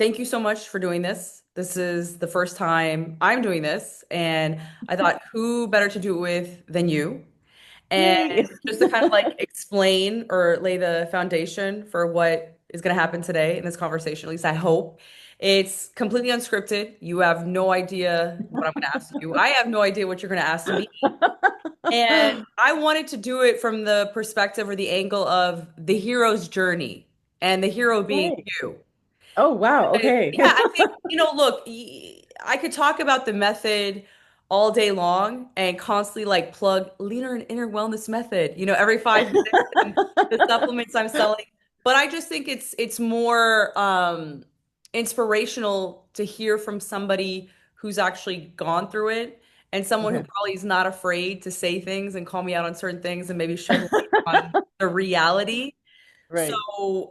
thank you so much for doing this. This is the first time I'm doing this, and I thought who better to do it with than you? Yay. And just to kind of like explain or lay the foundation for what is going to happen today in this conversation, at least I hope. It's completely unscripted. You have no idea what I'm going to ask you. I have no idea what you're going to ask me. And I wanted to do it from the perspective or the angle of the hero's journey and the hero being Right. you. Oh, wow. Okay. Yeah, I think, look, I could talk about the method all day long and constantly like plug leaner and inner wellness method, every 5 minutes and the supplements I'm selling. But I just think it's more inspirational to hear from somebody who's actually gone through it and someone who Okay. probably is not afraid to say things and call me out on certain things and maybe shed light on the reality. Right. So,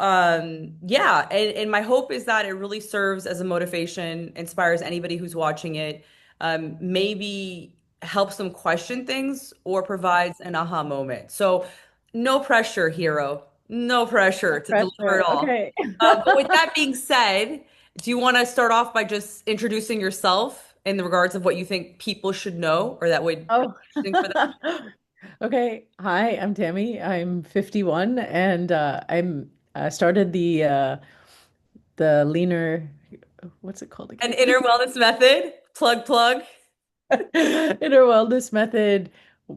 yeah, and my hope is that it really serves as a motivation, inspires anybody who's watching it, maybe helps them question things or provides an aha moment. So, no pressure, hero. No pressure No to deliver pressure. it all. Okay. But with that being said, do you want to start off by just introducing yourself in the regards of what you think people should know or that would be Oh. interesting for them? Okay. Hi, I'm Tammy. I'm 51 and I'm started the leaner, what's it called An again? inner wellness method, plug, plug. Inner Wellness Method.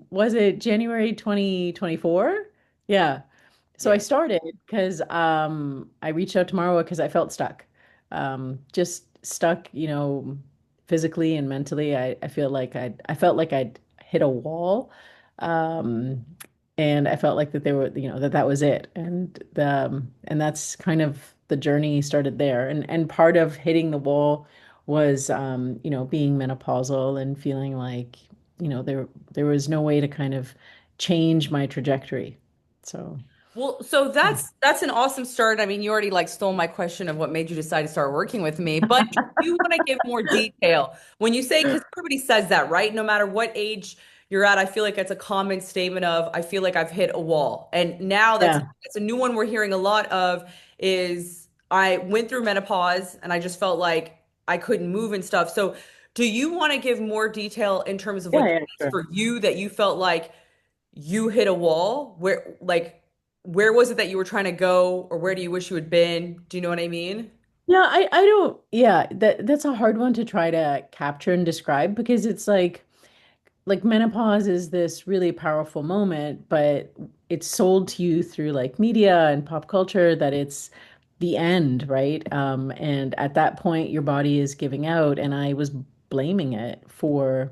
Was it January 2024? Yeah. So I Yeah. started because I reached out to Marwa because I felt stuck. Just stuck, physically and mentally. I feel like I felt like I'd hit a wall. Um, and I felt like that they were, that was it. And that's kind of the journey started there. And part of hitting the wall was being menopausal and feeling like, there was no way to kind of change my trajectory. So Well, so yeah. that's an awesome start. I mean, you already like stole my question of what made you decide to start working with me, but if you want to give more detail when you say, because everybody says that, right? No matter what age you're at, I feel like it's a common statement of, I feel like I've hit a wall. And now Yeah. that's a new one we're hearing a lot of is I went through menopause and I just felt like I couldn't move and stuff. So do you want to give more detail in terms of what Yeah, that yeah, means sure. for you that you felt like you hit a wall where was it that you were trying to go or where do you wish you had been? Do you know what I mean? Yeah, I don't, yeah, that's a hard one to try to capture and describe because it's like menopause is this really powerful moment, but it's sold to you through like media and pop culture that it's the end, right? And at that point your body is giving out, and I was blaming it for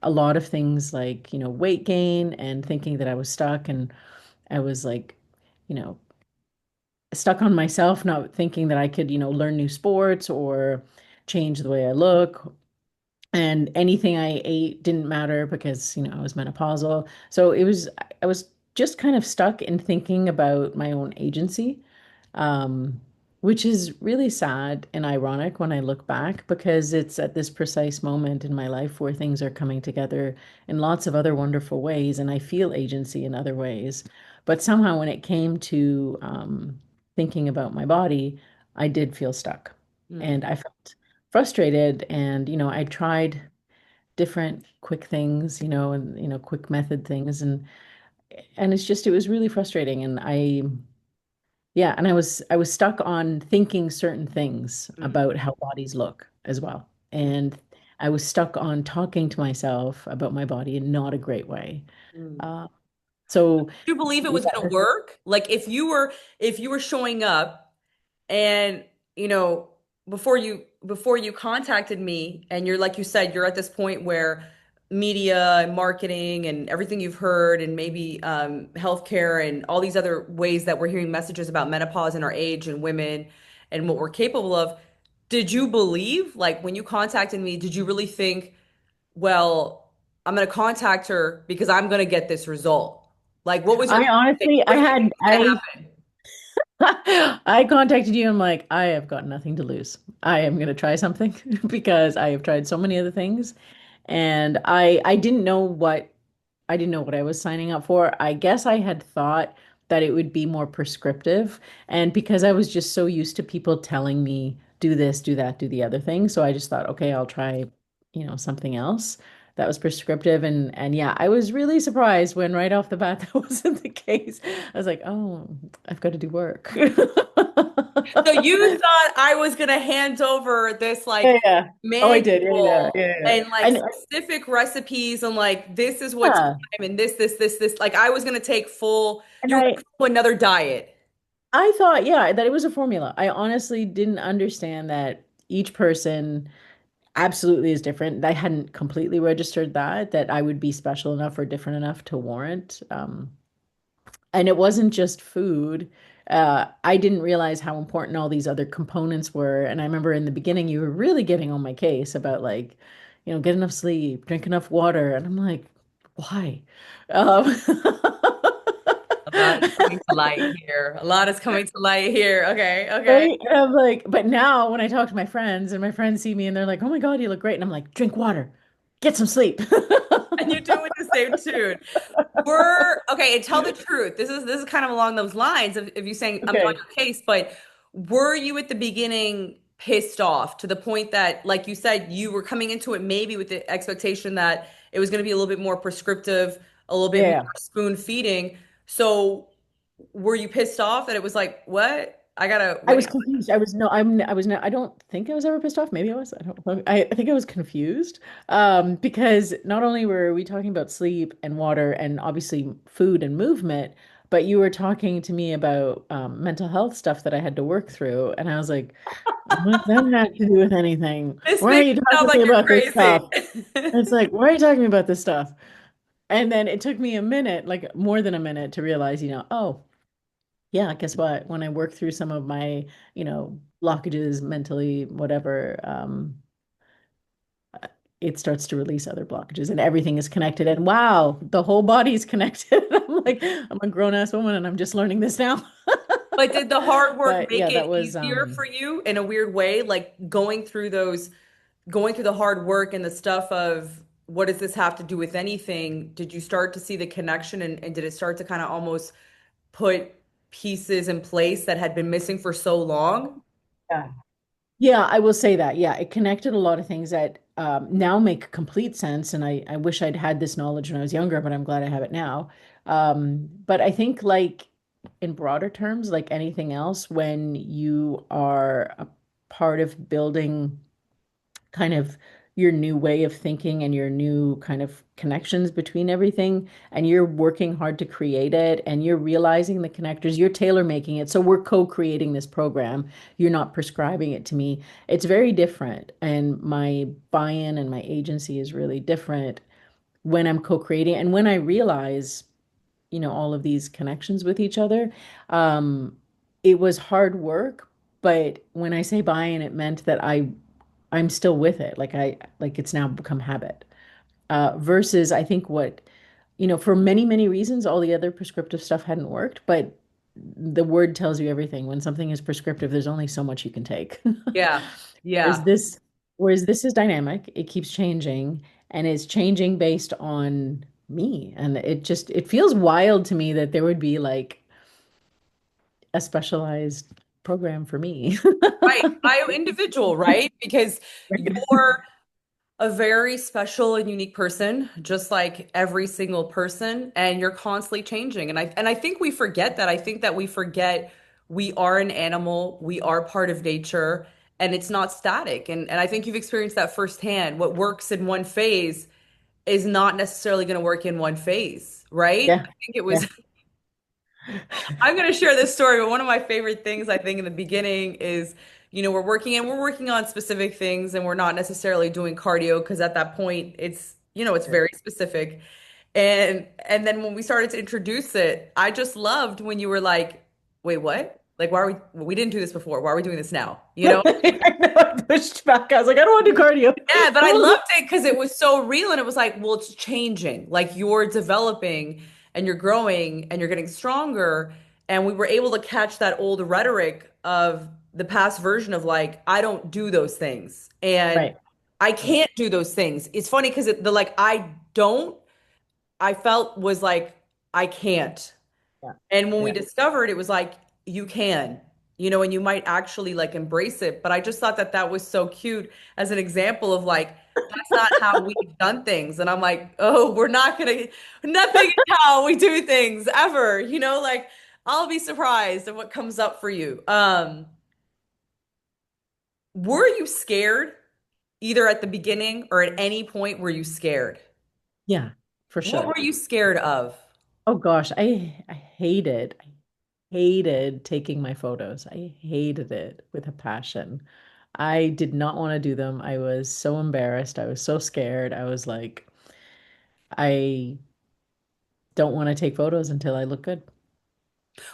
a lot of things like, weight gain and thinking that I was stuck, and I was like, you know, stuck on myself, not thinking that I could, learn new sports or change the way I look. And anything I ate didn't matter because, I was menopausal. So I was just kind of stuck in thinking about my own agency, um, which is really sad and ironic when I look back because it's at this precise moment in my life where things are coming together in lots of other wonderful ways, and I feel agency in other ways. But somehow, when it came to thinking about my body, I did feel stuck, Hmm. and I felt frustrated. And I tried different quick things, and quick method things, and it was really frustrating. And yeah, and I was stuck on thinking certain things Hmm. about how bodies look as well. And I was stuck on talking to myself about my body in not a great way. Hmm. Uh, so Do you believe it was going to yeah, work? Like if you were showing up and you know before you contacted me and you're like you said you're at this point where media and marketing and everything you've heard and maybe healthcare and all these other ways that we're hearing messages about menopause and our age and women and what we're capable of, did you believe, like when you contacted me, did you really think, well, I'm going to contact her because I'm going to get this result? Like, what was your I honestly, I first thing had, that was going to I happen? I contacted you. I'm like, I have got nothing to lose. I am going to try something because I have tried so many other things, and I didn't know what I was signing up for. I guess I had thought that it would be more prescriptive, and because I was just so used to people telling me do this, do that, do the other thing. So I just thought, okay, I'll try, something else that was prescriptive. And yeah, I was really surprised when right off the bat that wasn't the case. I was like, oh, I've got to do work. So you thought I was gonna hand over this Yeah, like yeah. Oh, I did. Yeah, yeah, manual yeah, yeah. and like And specific recipes and like this is what yeah, time and this. Like I was gonna take full, and you were gonna follow another diet. I thought, yeah, that it was a formula. I honestly didn't understand that each person absolutely is different. I hadn't completely registered that I would be special enough or different enough to warrant. And it wasn't just food. I didn't realize how important all these other components were. And I remember in the beginning, you were really getting on my case about like, get enough sleep, drink enough water. And I'm like, why? Um, A lot is coming to light here. A lot is coming to light here. Okay, okay. Right? And I'm like, but now when I talk to my friends and my friends see me and they're like, oh my God, you look great. And I'm like, drink water, get some sleep. And you do it the same tune. Were okay, and tell the truth. This is kind of along those lines of you saying I'm on Okay. your case, but were you at the beginning pissed off to the point that, like you said, you were coming into it maybe with the expectation that it was going to be a little bit more prescriptive, a little bit more Yeah. spoon feeding. So were you pissed off that it was like, what? I gotta I wait. was confused. I was no, I was not, I don't think I was ever pissed off. Maybe I was. I don't know. I think I was confused. Because not only were we talking about sleep and water and obviously food and movement, but you were talking to me about mental health stuff that I had to work through. And I was like, what does that have to do with anything? This Why are makes you it sound talking to like me you're about this crazy. stuff? And it's like, why are you talking to me about this stuff? And then it took me a minute, like more than a minute, to realize, oh, yeah, guess what? When I work through some of my, blockages mentally, whatever, it starts to release other blockages and everything is connected. And wow, the whole body's connected. I'm like, I'm a grown-ass woman and I'm just learning this now. But did the hard work But make yeah, it that was easier for you in a weird way? Like going through the hard work and the stuff of what does this have to do with anything? Did you start to see the connection and did it start to kind of almost put pieces in place that had been missing for so long? yeah. Yeah, I will say that. Yeah, it connected a lot of things that now make complete sense. And I wish I'd had this knowledge when I was younger, but I'm glad I have it now. But I think, like, in broader terms, like anything else, when you are a part of building kind of your new way of thinking and your new kind of connections between everything, and you're working hard to create it, and you're realizing the connectors, you're tailor making it. So we're co-creating this program. You're not prescribing it to me. It's very different. And my buy-in and my agency is really different when I'm co-creating and when I realize, all of these connections with each other. Um, it was hard work, but when I say buy-in, it meant that I'm still with it. Like it's now become habit. Versus I think what, for many, many reasons, all the other prescriptive stuff hadn't worked, but the word tells you everything. When something is prescriptive, there's only so much you can take. Yeah. Whereas Yeah. this, whereas this is dynamic, it keeps changing and it's changing based on me. And it feels wild to me that there would be like a specialized program for me. Right. Bio individual, right? Because you're a very special and unique person, just like every single person, and you're constantly changing. And I think we forget that. I think that we forget we are an animal, we are part of nature, and it's not static. And I think you've experienced that firsthand. What works in one phase is not necessarily going to work in one phase, right? Yeah. I think it Yeah. was I'm going to share this story, but one of my favorite things I think in the beginning is, we're working on specific things and we're not necessarily doing cardio because at that point it's very specific. And then when we started to introduce it, I just loved when you were like, "Wait, what? Like why are we didn't do this before. Why are we doing this now?" You know? I know, I pushed back. I was like, I don't want to do cardio. Yeah, but I I don't want loved it because it was so real and it was like, well, it's changing. Like you're developing and you're growing and you're getting stronger. And we were able to catch that old rhetoric of the past version of like, I don't do those things and right. I Yeah. can't do those things. It's funny because the like, I don't, I felt was like, I can't. Yeah. And when we Yeah. discovered it was like, you can, and you might actually like embrace it. But I just thought that that was so cute as an example of like, that's not how we've done things. And I'm like, oh, we're not gonna, nothing is how we do things ever, like I'll be surprised at what comes up for you. Were you scared either at the beginning or at any point were you scared? Yeah, for What sure. were you scared of? Oh gosh, I hated taking my photos. I hated it with a passion. I did not want to do them. I was so embarrassed. I was so scared. I was like, I don't want to take photos until I look good.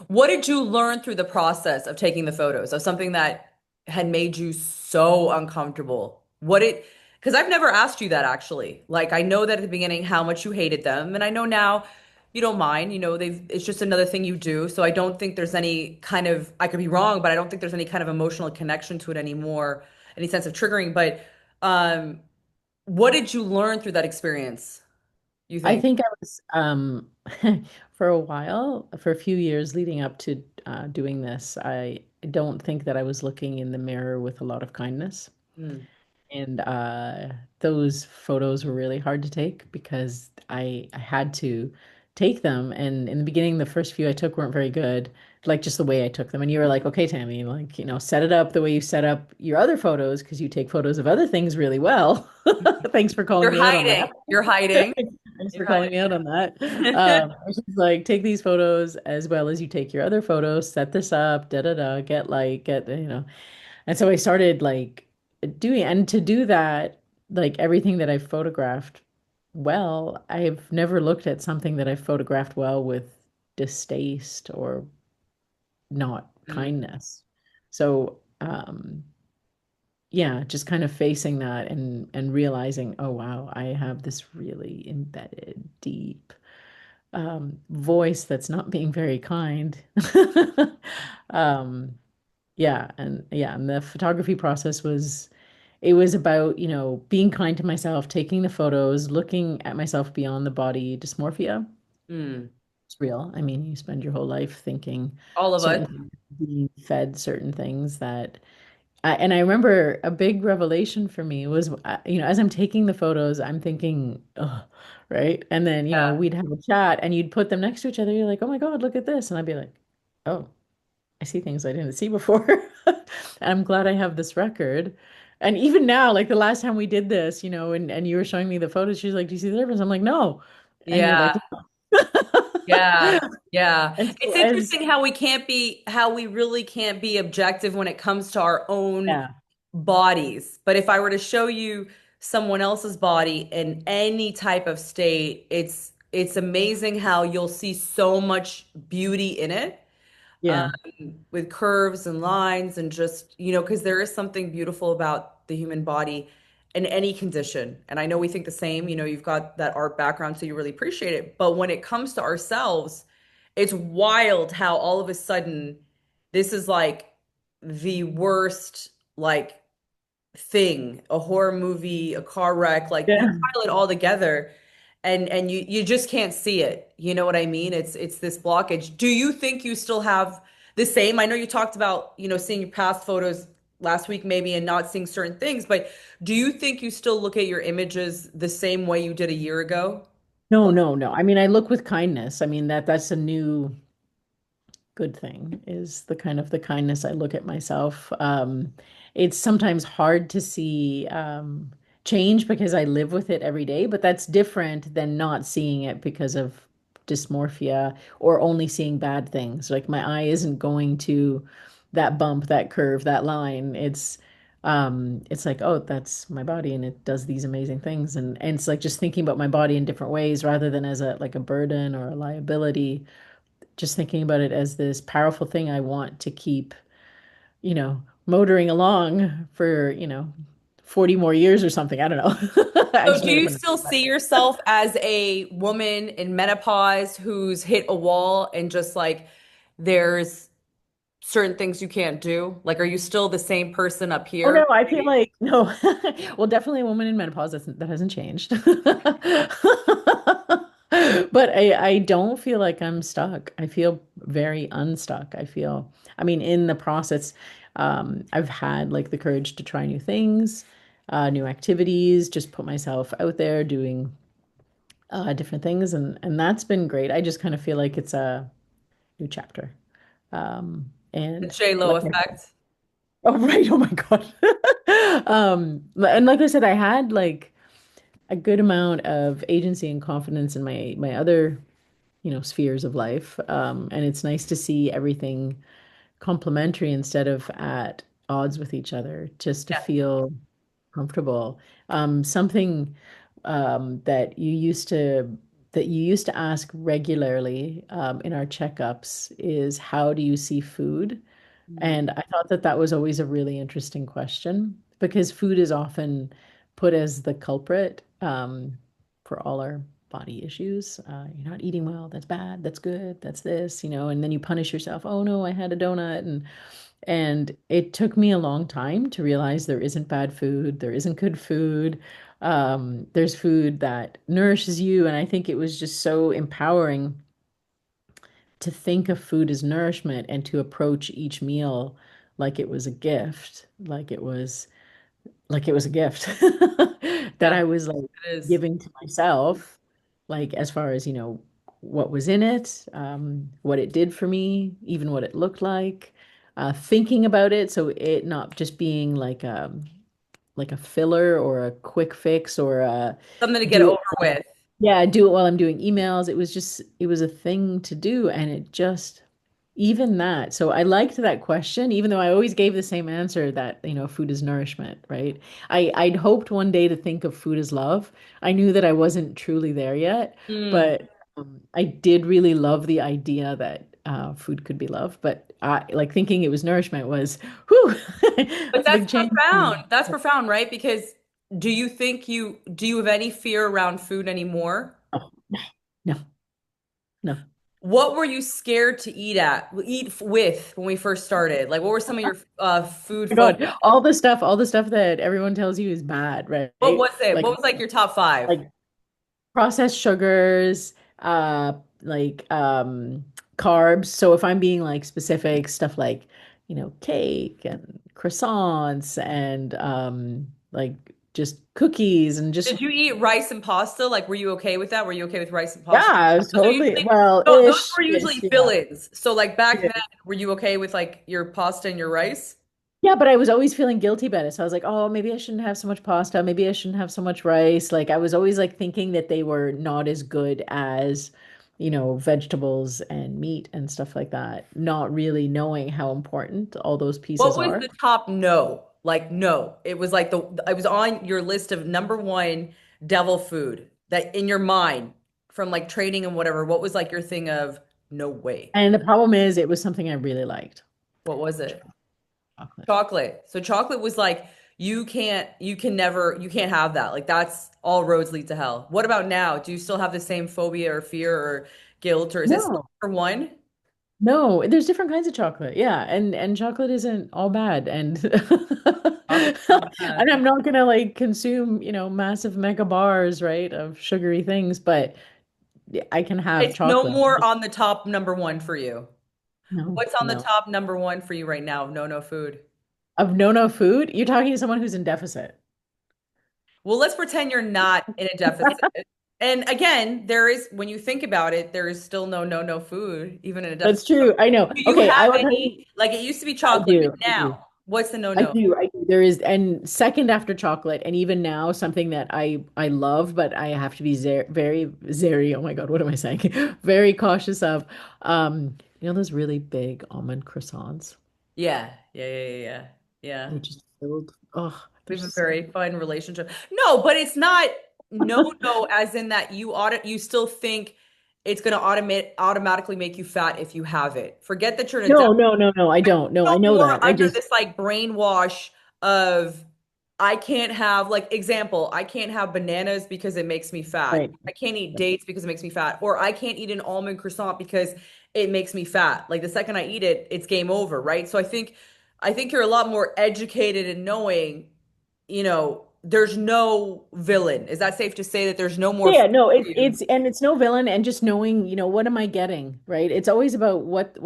What did you learn through the process of taking the photos of something that had made you so uncomfortable? Because I've never asked you that actually. Like, I know that at the beginning how much you hated them, and I know now you don't mind, it's just another thing you do. So I don't think there's any kind of, I could be wrong, but I don't think there's any kind of emotional connection to it anymore, any sense of triggering. But um, what did you learn through that experience, you I think? think I was for a while, for a few years leading up to doing this, I don't think that I was looking in the mirror with a lot of kindness. Hmm. And those photos were really hard to take because I had to take them. And in the beginning, the first few I took weren't very good, like just the way I took them. And you were like, okay, Tammy, like, set it up the way you set up your other photos because you take photos of other things really well. Thanks for calling You're me out on hiding. that. You're hiding. Thanks You're for calling me out on that. hiding. She's like, take these photos as well as you take your other photos, set this up, da da da, get like, get. And so I started like doing, and to do that, like everything that I've photographed well, I've never looked at something that I've photographed well with distaste or not Mm, kindness. So, yeah, just kind of facing that and realizing, oh wow, I have this really embedded, deep voice that's not being very kind. Um, yeah, and the photography process was it was about, being kind to myself, taking the photos, looking at myself beyond the body dysmorphia. mm. It's real. I mean, you spend your whole life thinking All of us. certain things, being fed certain things that and I remember a big revelation for me was, as I'm taking the photos, I'm thinking, oh, right? And then, Yeah. we'd have a chat and you'd put them next to each other. You're like, oh my God, look at this. And I'd be like, oh, I see things I didn't see before. I'm glad I have this record. And even now, like the last time we did this, and you were showing me the photos, she's like, do you see the difference? I'm like, no. And you're Yeah. like, Yeah. Yeah. and so It's as, interesting how we really can't be objective when it comes to our own yeah, bodies. But if I were to show you someone else's body in any type of state, it's amazing how you'll see so much beauty in it. um, yeah, with curves and lines and just, because there is something beautiful about the human body in any condition. And I know we think the same, you've got that art background, so you really appreciate it. But when it comes to ourselves, it's wild how all of a sudden this is like the worst, like thing, a horror movie, a car wreck, like you yeah. pile it all together and you just can't see it. You know what I mean? It's this blockage. Do you think you still have the same? I know you talked about, seeing your past photos last week maybe and not seeing certain things, but do you think you still look at your images the same way you did a year ago? No, no, no. I mean, I look with kindness. I mean, that's a new good thing is the kindness I look at myself. It's sometimes hard to see change because I live with it every day, but that's different than not seeing it because of dysmorphia or only seeing bad things. Like my eye isn't going to that bump, that curve, that line. It's like, oh, that's my body and it does these amazing things. And it's like just thinking about my body in different ways rather than as a like a burden or a liability, just thinking about it as this powerful thing I want to keep, motoring along for, 40 more years or something. I don't know. I So just do made up you a number. still see yourself as a woman in menopause who's hit a wall and just like there's certain things you can't do? Like, are you still the same person up Oh no, here? I feel like no. Well, definitely a woman in menopause that hasn't changed. But I don't feel like I'm stuck. I feel very unstuck. I mean, in the process, I've had like the courage to try new things, new activities, just put myself out there doing different things, and that's been great. I just kind of feel like it's a new chapter. The And J-Lo like, effect. oh right, oh my God. And like I said, I had like a good amount of agency and confidence in my other, spheres of life. And it's nice to see everything complementary instead of at odds with each other, just to Yeah. feel comfortable. Something that you used to ask regularly in our checkups is how do you see food? Mm. And I thought that that was always a really interesting question because food is often put as the culprit for all our body issues. You're not eating well, that's bad, that's good, that's this, and then you punish yourself. Oh no, I had a donut. And it took me a long time to realize there isn't bad food, there isn't good food. There's food that nourishes you. And I think it was just so empowering to think of food as nourishment and to approach each meal like it was a gift, like it was a gift that Yeah, I was like it is. giving to myself, like as far as, what was in it, what it did for me, even what it looked thinking about it, so it not just being like a filler or a quick fix or a Something to get do it over with. yeah, do it while I'm doing emails. It was a thing to do. And it just, even that. So I liked that question, even though I always gave the same answer that, food is nourishment, right? I'd hoped one day to think of food as love. I knew that I wasn't truly there yet, Mm. but I did really love the idea that food could be love. But I like thinking it was nourishment was, whew, But that's a big change. That's profound, right? Because do you have any fear around food anymore? Oh, no, no. What were you scared to eat with when we first started? Like, what were some of your food My phobias? God, all the stuff that everyone tells you is bad, What right? was it? Like What was like your top five? like processed sugars, like carbs. So if I'm being like specific, stuff like, cake and croissants and like just cookies and just Did you eat rice and pasta? Like, were you okay with that? Were you okay with rice and yeah, pasta? I was Those are totally usually well, no, those ish, were ish, usually yeah. fill-ins. So like back Yeah. then, were you okay with like your pasta and your rice? Yeah, but I was always feeling guilty about it. So I was like, oh, maybe I shouldn't have so much pasta. Maybe I shouldn't have so much rice. Like I was always like thinking that they were not as good as, vegetables and meat and stuff like that, not really knowing how important all those What pieces was are. the top no? Like no. It was like the it was on your list of number one devil food that in your mind from like training and whatever. What was like your thing of no way? And the problem is it was something I really liked. What was it? Chocolate. Chocolate. So chocolate was like you can't have that. Like that's all roads lead to hell. What about now? Do you still have the same phobia or fear or guilt or is it still No. number one? No, there's different kinds of chocolate. Yeah, and chocolate isn't all bad and Chocolate's not and bad. I'm not gonna like consume, massive mega bars, right, of sugary things, but I can have It's no chocolate. more on the top number one for you. No, What's on the no. top number one for you right now? No, no food. Of no food? You're talking to someone who's in deficit. Well, let's pretend you're not in a deficit. And again, there is, when you think about it, there is still no food, even in a That's deficit. true. I know. Do you Okay, I have will tell you. any, like it used to be I chocolate, but do. I do. now, what's the I no-no? do. I do. There is, and second after chocolate, and even now, something that I love, but I have to be very. Oh my God, what am I saying? Very cautious of. Those really big almond croissants. Yeah, yeah. Yeah. They're just filled. Oh, We they're have a so. very fun relationship. No, but it's not no, as in that you still think it's going to automatically make you fat if you have it. Forget that you're in a No, no, no, no. I don't. No, no I know more that. I under just this like brainwash of I can't have like example, I can't have bananas because it makes me fat. right. I can't eat dates because it makes me fat. Or I can't eat an almond croissant because it makes me fat. Like the second I eat it, it's game over, right? So I think you're a lot more educated in knowing, there's no villain. Is that safe to say that there's no more Yeah, food no, for you? it's no villain, and just knowing, what am I getting, right? It's always about what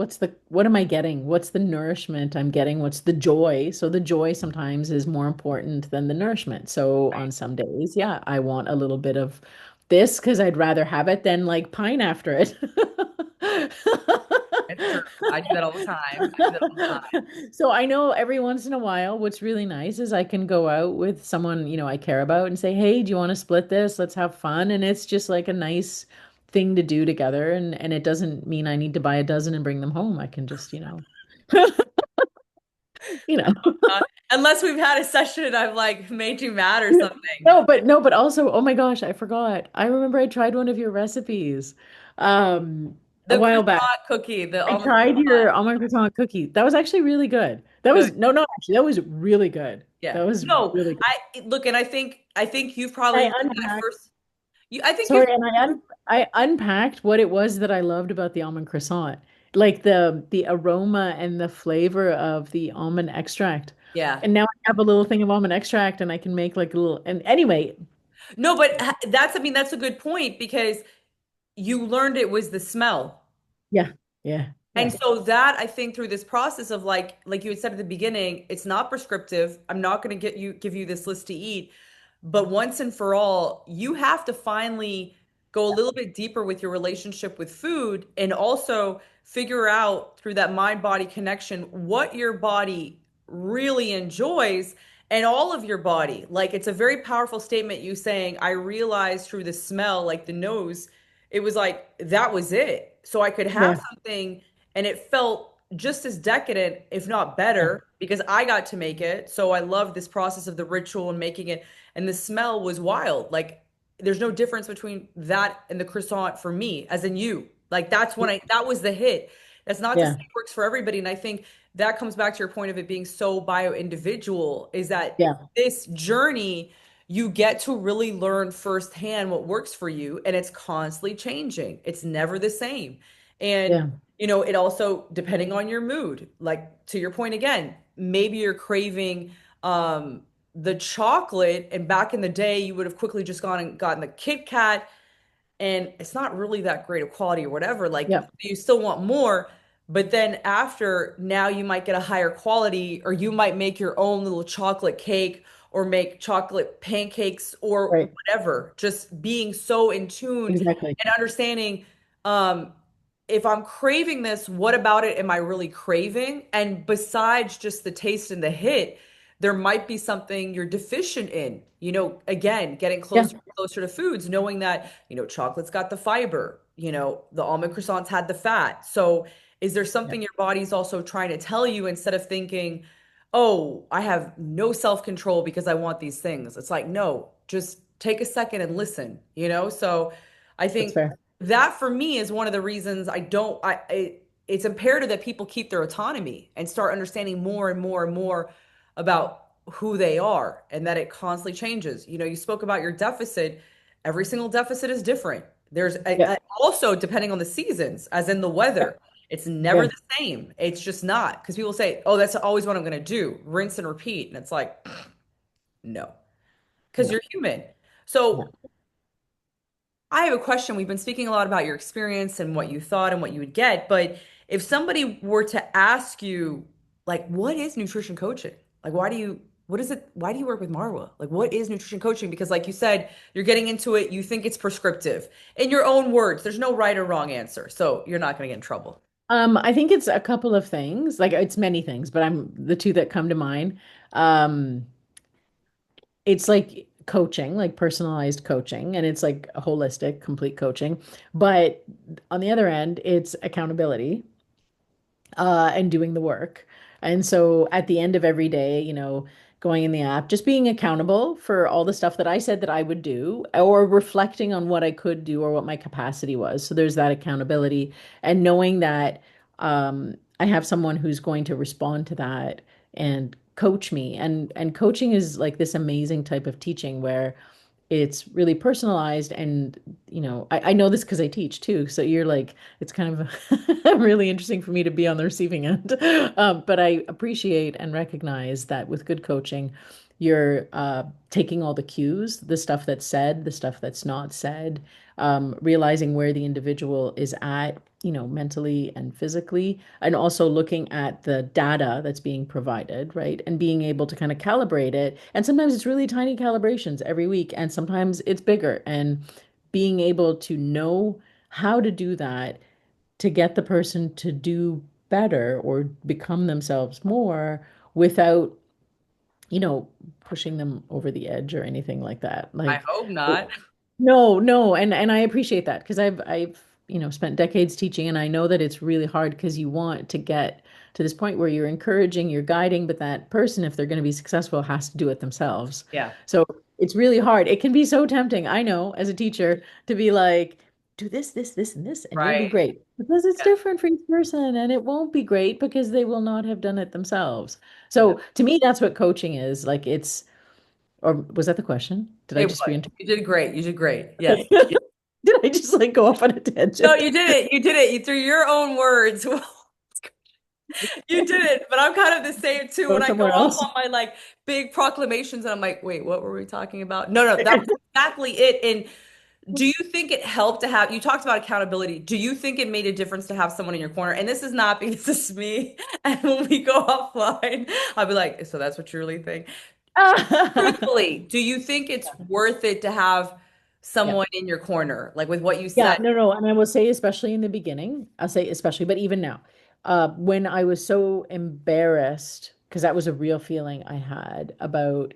am I getting? What's the nourishment I'm getting? What's the joy? So the joy sometimes is more important than the nourishment. So on some days, yeah, I want a little bit of this because I'd rather have it than like pine after it. It's true. I do that all the time. I do that all the time. So I know every once in a while, what's really nice is I can go out with someone, I care about and say, "Hey, do you want to split this? Let's have fun." And it's just like a nice thing to do together. And it doesn't mean I need to buy a dozen and bring them home. I can just, you know. Uh, Unless we've had a session and I've like made you mad or something. No, but also, oh my gosh, I forgot. I remember I tried one of your recipes a The while back. croissant cookie, the I almond tried your croissant. almond croissant cookie. That was actually really good. That Good. was no, no, actually, that was really good. Yeah. That was No, really good. I look, and I think you've probably I learned that unpacked. first. I think you've Sorry, and I unpacked what it was that I loved about the almond croissant, like the aroma and the flavor of the almond extract. yeah. And now I have a little thing of almond extract, and I can make like a little. And anyway, No, but that's I mean that's a good point because you learned it was the smell. yeah, yeah, And yeah, so that I think through this process of like you had said at the beginning, it's not prescriptive. I'm not going to give you this list to eat, but once and for all, you have to finally go a little bit deeper with your relationship with food and also figure out through that mind-body connection what your body really enjoys and all of your body. Like it's a very powerful statement you saying, I realized through the smell, like the nose, it was like that was it. So I could have yeah, something and it felt just as decadent, if not yeah, better, because I got to make it. So I loved this process of the ritual and making it. And the smell was wild. Like there's no difference between that and the croissant for me, as in you. Like that's when that was the hit. That's not to say yeah, it works for everybody. And I think that comes back to your point of it being so bio individual is that yeah, this journey you get to really learn firsthand what works for you and it's constantly changing. It's never the same. And yeah, it also depending on your mood. Like to your point again, maybe you're craving the chocolate and back in the day you would have quickly just gone and gotten the Kit Kat and it's not really that great of quality or whatever. Like yeah, you still want more, but then after now you might get a higher quality, or you might make your own little chocolate cake or make chocolate pancakes or right, whatever. Just being so in tune exactly. and understanding um if I'm craving this, what about it am I really craving? And besides just the taste and the hit, there might be something you're deficient in. Again, getting Yeah, closer and closer to foods, knowing that, chocolate's got the fiber, the almond croissants had the fat. So is there yeah, something your body's also trying to tell you instead of thinking, oh, I have no self-control because I want these things? It's like, no, just take a second and listen. So I that's think fair. that for me is one of the reasons I don't it's imperative that people keep their autonomy and start understanding more and more and more about who they are and that it constantly changes. You spoke about your deficit. Every single deficit is different. There's Yeah, also depending on the seasons, as in the yeah, weather. It's never yeah, the same. It's just not because people say, "Oh, that's always what I'm going to do, rinse and repeat," and it's like, no, because yeah, you're human. yeah. So I have a question. We've been speaking a lot about your experience and what you thought and what you would get, but if somebody were to ask you, like, what is nutrition coaching? Like, what is it? Why do you work with Marwa? Like, what is nutrition coaching? Because, like you said, you're getting into it, you think it's prescriptive. In your own words, there's no right or wrong answer. So you're not going to get in trouble. I think it's a couple of things. Like it's many things, but I'm the two that come to mind. Um, it's like coaching, like personalized coaching, and it's like a holistic, complete coaching. But on the other end, it's accountability and doing the work. And so at the end of every day, going in the app, just being accountable for all the stuff that I said that I would do, or reflecting on what I could do or what my capacity was. So there's that accountability and knowing that I have someone who's going to respond to that and coach me. And coaching is like this amazing type of teaching where it's really personalized and I know this because I teach too, so you're like it's kind of really interesting for me to be on the receiving end. But I appreciate and recognize that with good coaching You're taking all the cues, the stuff that's said, the stuff that's not said, realizing where the individual is at, mentally and physically, and also looking at the data that's being provided, right? And being able to kind of calibrate it. And sometimes it's really tiny calibrations every week, and sometimes it's bigger. And being able to know how to do that to get the person to do better or become themselves more without, pushing them over the edge or anything like that. I Like, hope not. no, no, and I appreciate that because I've spent decades teaching, and I know that it's really hard because you want to get to this point where you're encouraging, you're guiding, but that person, if they're going to be successful, has to do it themselves. Yeah, So it's really hard. It can be so tempting, I know, as a teacher, to be like, do this, this, this, and this, and you'll be right. great. Because it's Yeah, different for each person, and it won't be great because they will not have done it themselves. yeah. So to me, that's what coaching is. Like or was that the question? Did I It just was. reinterpret? You did great. You did great. Yes. Okay. Did I just like go off on a No, tangent? you did it. You did it. You through your own words. You did it. But I'm kind of the same too Go when I go somewhere off else? on my like big proclamations and I'm like, wait, what were we talking about? No, no, that was exactly it. And do you think it helped to have, you talked about accountability. Do you think it made a difference to have someone in your corner? And this is not because this is me. And when we go offline, I'll be like, so that's what you really think? Truthfully, do you think it's worth it to have Yeah. someone in your corner? Like with what you Yeah, said. no, no. And I will say, especially in the beginning, I'll say especially, but even now, when I was so embarrassed, because that was a real feeling I had about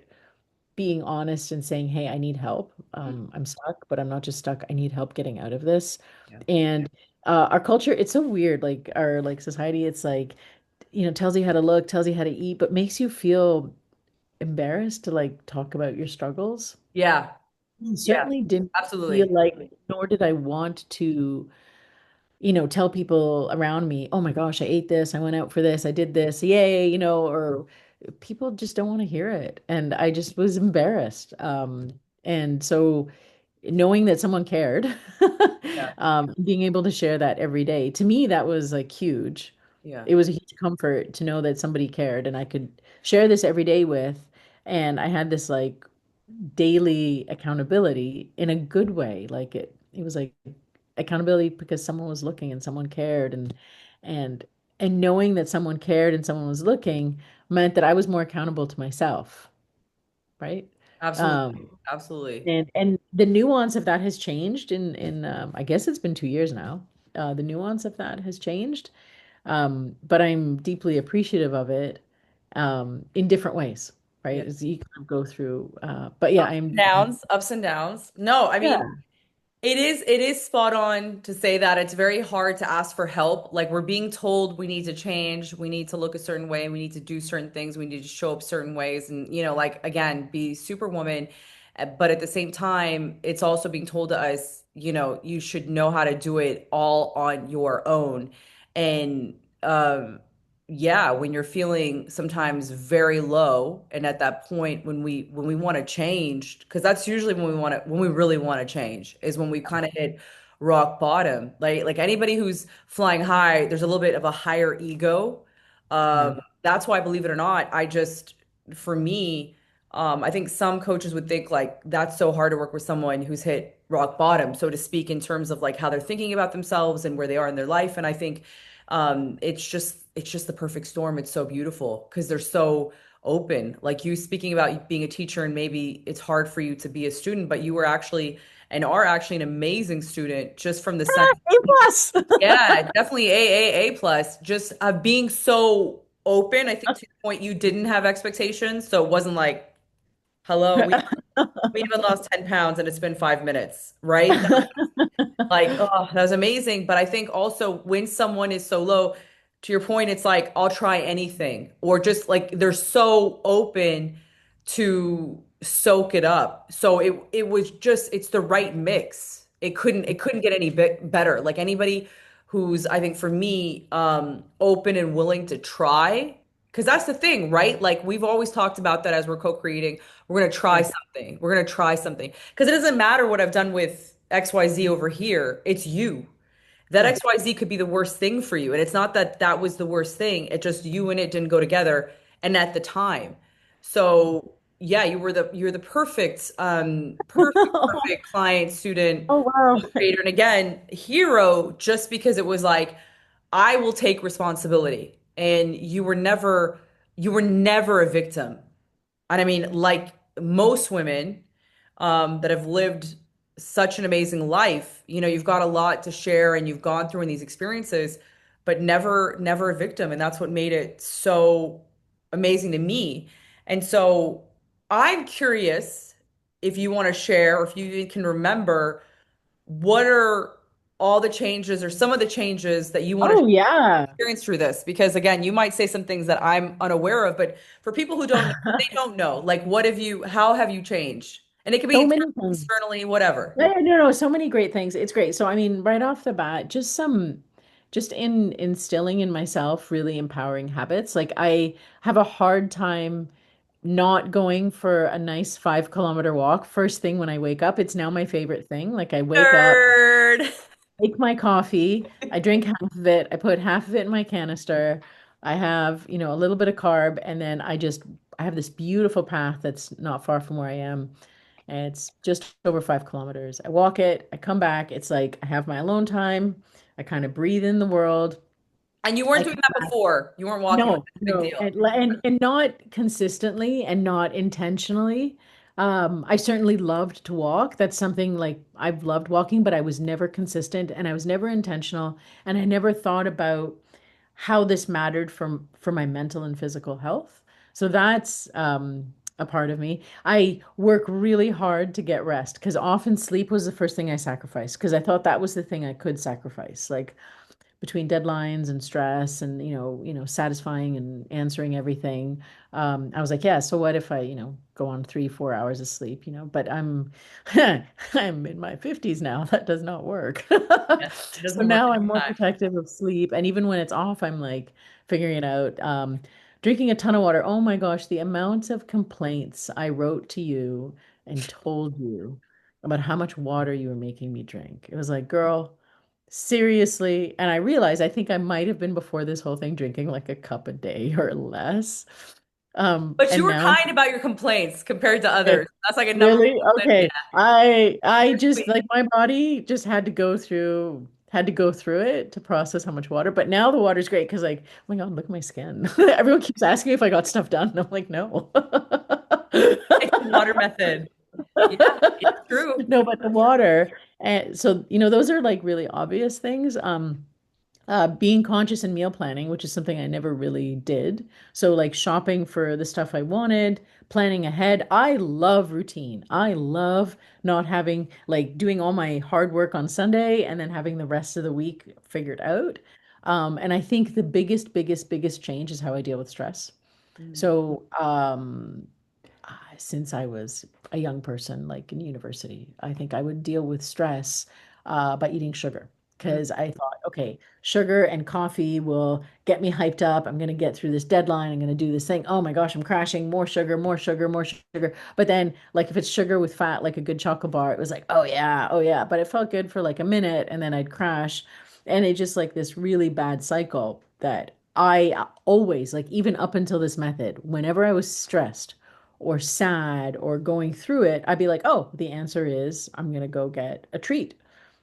being honest and saying, hey, I need help. Mm, I'm stuck, but I'm not just stuck. I need help getting out of this. yeah. And our culture, it's so weird. Like our like society, it's like, tells you how to look, tells you how to eat, but makes you feel embarrassed to like talk about your struggles. Yeah. I Yeah. certainly didn't feel Absolutely. like, nor did I want to, tell people around me, oh my gosh, I ate this, I went out for this, I did this, yay, or people just don't want to hear it. And I just was embarrassed. And so knowing that someone cared, Yeah. being able to share that every day, to me, that was like huge. Yeah. It was a huge comfort to know that somebody cared and I could share this every day with. And I had this like daily accountability in a good way. Like it was like accountability because someone was looking and someone cared and and knowing that someone cared and someone was looking meant that I was more accountable to myself, right? Absolutely. Um, Absolutely. and the nuance of that has changed in I guess it's been 2 years now. The nuance of that has changed, but I'm deeply appreciative of it in different ways, Yeah. right? As you kind of go through, but yeah, Downs, ups and downs. No, I mean, yeah, it is spot on to say that it's very hard to ask for help. Like we're being told we need to change, we need to look a certain way, we need to do certain things, we need to show up certain ways and like again, be superwoman. But at the same time, it's also being told to us, you should know how to do it all on your own. And yeah, when you're feeling sometimes very low and at that point when we want to change, because that's usually when we really want to change is when we kind of hit rock bottom. Like anybody who's flying high, there's a little bit of a higher ego. yeah, That's why, believe it or not, for me, I think some coaches would think like that's so hard to work with someone who's hit rock bottom, so to speak, in terms of like how they're thinking about themselves and where they are in their life. And I think it's just the perfect storm. It's so beautiful because they're so open. Like you speaking about being a teacher and maybe it's hard for you to be a student, but you were actually and are actually an amazing student just from the sense, A plus. yeah, definitely A plus, just being so open. I think to the point you didn't have expectations, so it wasn't like, hello, we even lost 10 pounds and it's been 5 minutes, right? Like, oh, that was amazing. But I think also when someone is so low, to your point, it's like, I'll try anything, or just like they're so open to soak it up. So it was just it's the right mix. It couldn't get any bit better. Like anybody who's, I think for me, open and willing to try, because that's the thing, right? Like we've always talked about that as we're co-creating, we're gonna try Yeah, something. We're gonna try something. Because it doesn't matter what I've done with XYZ over here, it's you. That yeah, XYZ could be the worst thing for you. And it's not that was the worst thing. It just you and it didn't go together and at the time. So yeah, you're the perfect perfect client, student, Oh, wow. motivator, and again, hero just because it was like I will take responsibility. And you were never a victim. And I mean, like most women that have lived such an amazing life, you know, you've got a lot to share and you've gone through in these experiences, but never a victim. And that's what made it so amazing to me. And so I'm curious if you want to share or if you even can remember what are all the changes or some of the changes that you want to Oh, yeah. experience through this? Because again, you might say some things that I'm unaware of, but for people who don't know, they don't know. Like, how have you changed? And it could be So internally, many things. externally, whatever. Yeah, no, no, so many great things. It's great. So, I mean, right off the bat, just in instilling in myself really empowering habits. Like, I have a hard time not going for a nice 5 kilometer walk first thing when I wake up. It's now my favorite thing. Like, I wake up, Nerd. make my coffee, I drink half of it, I put half of it in my canister. I have, a little bit of carb, and then I have this beautiful path that's not far from where I am, and it's just over 5 kilometers. I walk it, I come back. It's like I have my alone time. I kind of breathe in the world. And you I weren't doing come that back. before. You weren't walking like No, it's a big no, deal. and not consistently and not intentionally. I certainly loved to walk. That's something like I've loved walking, but I was never consistent and I was never intentional, and I never thought about how this mattered for my mental and physical health. So that's a part of me. I work really hard to get rest because often sleep was the first thing I sacrificed because I thought that was the thing I could sacrifice. Like between deadlines and stress and satisfying and answering everything, I was like, yeah, so what if I go on 3 4 hours of sleep, but I'm I'm in my 50s now. That does not work. Yes, it So doesn't work now I'm more anytime. protective of sleep, and even when it's off, I'm like figuring it out. Drinking a ton of water. Oh my gosh, the amount of complaints I wrote to you and told you about how much water you were making me drink. It was like, girl, seriously. And I realized I think I might have been before this whole thing drinking like a cup a day or less. But you And were now kind about your complaints compared to okay, others. That's like a number really? one complaint. Yeah, Okay. I you're just sweet. like my body just had to go through it to process how much water. But now the water's great because like, oh my God, look at my skin. Everyone keeps asking me if I got stuff done. And I'm like, no. It's the water method. Yeah, it's true. No, but the water. And so, those are like really obvious things. Being conscious in meal planning, which is something I never really did. So, like shopping for the stuff I wanted, planning ahead. I love routine. I love not having, like, doing all my hard work on Sunday and then having the rest of the week figured out. And I think the biggest change is how I deal with stress. Mm. So, since I was a young person, like in university, I think I would deal with stress by eating sugar Mm. because I thought, okay, sugar and coffee will get me hyped up. I'm going to get through this deadline. I'm going to do this thing. Oh my gosh, I'm crashing. More sugar, more sugar, more sugar. But then, like, if it's sugar with fat, like a good chocolate bar, it was like, oh yeah, oh yeah. But it felt good for like a minute and then I'd crash. And it just like this really bad cycle that I always, like, even up until this method, whenever I was stressed, or sad or going through it, I'd be like, oh, the answer is I'm gonna go get a treat.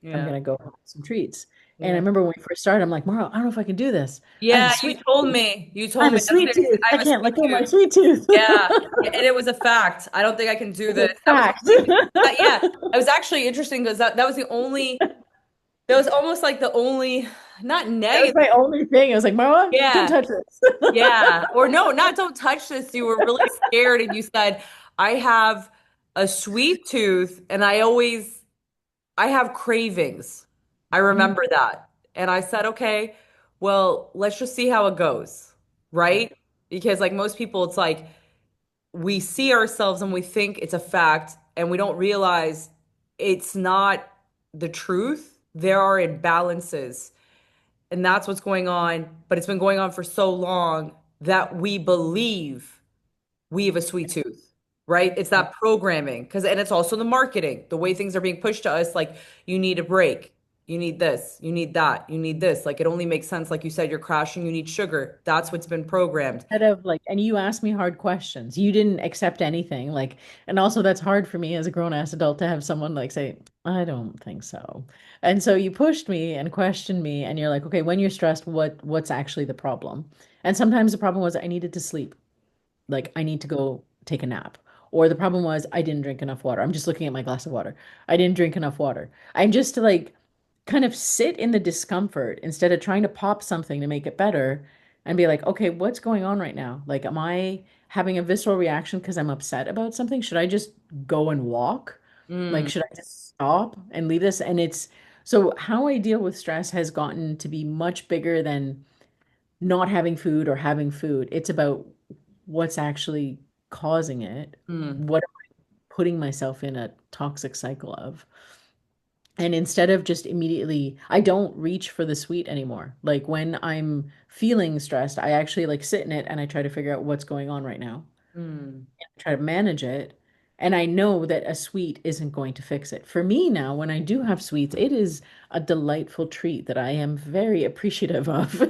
I'm Yeah, gonna go have some treats. And I yeah. remember when we first started, I'm like, Mara, I don't know if I can do this. I have a Yeah, you sweet told tooth. me. You I told have a me. That's sweet what tooth. I I have a can't sweet let go of my tooth. sweet tooth. Yeah. And it was a fact. I don't think I can do It's a this. That was the fact. only, yeah, it was actually interesting because that was the only, that was almost like the only, not That was negative. my only thing. I was like, Mara, don't Yeah. touch this. Yeah. Or no, not don't touch this. You were really scared and you said, I have a sweet tooth and I have cravings. I Mhm. remember that. And I said, okay, well, let's just see how it goes. Yeah. Right? Because like most people, it's like, we see ourselves and we think it's a fact and we don't realize it's not the truth. There are imbalances and that's what's going on, but it's been going on for so long that we believe we have a sweet tooth, right? It's that programming because and it's also the marketing, the way things are being pushed to us like you need a break. You need this, you need that, you need this. Like it only makes sense. Like you said, you're crashing, you need sugar. That's what's been programmed. Instead of like, and you asked me hard questions. You didn't accept anything. Like, and also that's hard for me as a grown-ass adult to have someone like say, I don't think so. And so you pushed me and questioned me, and you're like, okay, when you're stressed, what's actually the problem? And sometimes the problem was I needed to sleep. Like I need to go take a nap. Or the problem was I didn't drink enough water. I'm just looking at my glass of water. I didn't drink enough water. I'm just to like kind of sit in the discomfort instead of trying to pop something to make it better and be like, okay, what's going on right now? Like, am I having a visceral reaction because I'm upset about something? Should I just go and walk? Like, Mm, should I just stop and leave this? And it's so how I deal with stress has gotten to be much bigger than not having food or having food. It's about what's actually causing it. mm, What am I putting myself in a toxic cycle of? And instead of just immediately, I don't reach for the sweet anymore. Like when I'm feeling stressed, I actually like sit in it and I try to figure out what's going on right now, mm, try to manage it. And I know that a sweet isn't going to fix it. For me now, when I do have sweets, it is a delightful treat that I am very appreciative of.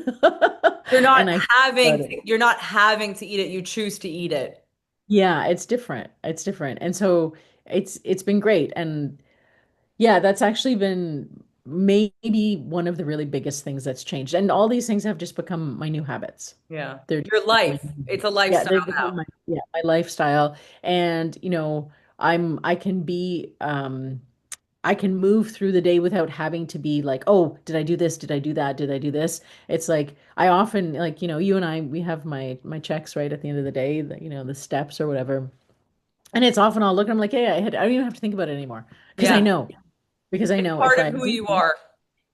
You're not And I having about to, it. you're not having to eat it. You choose to eat it. Yeah, it's different. It's different. And so it's been great. And yeah, that's actually been maybe one of the really biggest things that's changed. And all these things have just become my new habits. Yeah. They're just Your my life. new It's a habits. Yeah, lifestyle they've become now. my lifestyle. And I can be I can move through the day without having to be like, oh, did I do this? Did I do that? Did I do this? It's like I often like, you and I, we have my checks right at the end of the day, the steps or whatever. And it's often I'll look and I'm like, hey, I don't even have to think about it anymore. Because I Yeah. know. Because I It's know if part of I who do you this, are.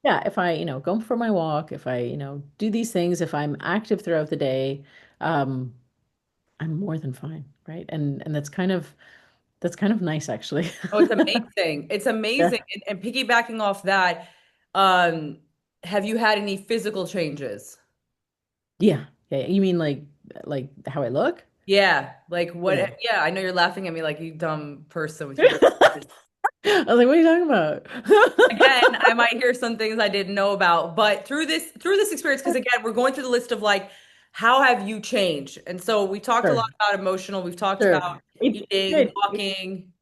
yeah, if I, go for my walk, if I, do these things, if I'm active throughout the day, um, I'm more than fine, right? And that's kind of nice actually. Oh, it's amazing. It's Yeah. amazing. And piggybacking off that, um, have you had any physical changes? Yeah. Yeah. You mean like how I look? Yeah. Like what? Yeah. Yeah, I know you're laughing at me like you dumb person with your. I was like, what are you talking about? Again, I might hear some things I didn't know about, but through this experience, because again, we're going through the list of like, how have you changed? And so we talked a lot Sure. about emotional, we've talked Sure. about It's eating, good. walking.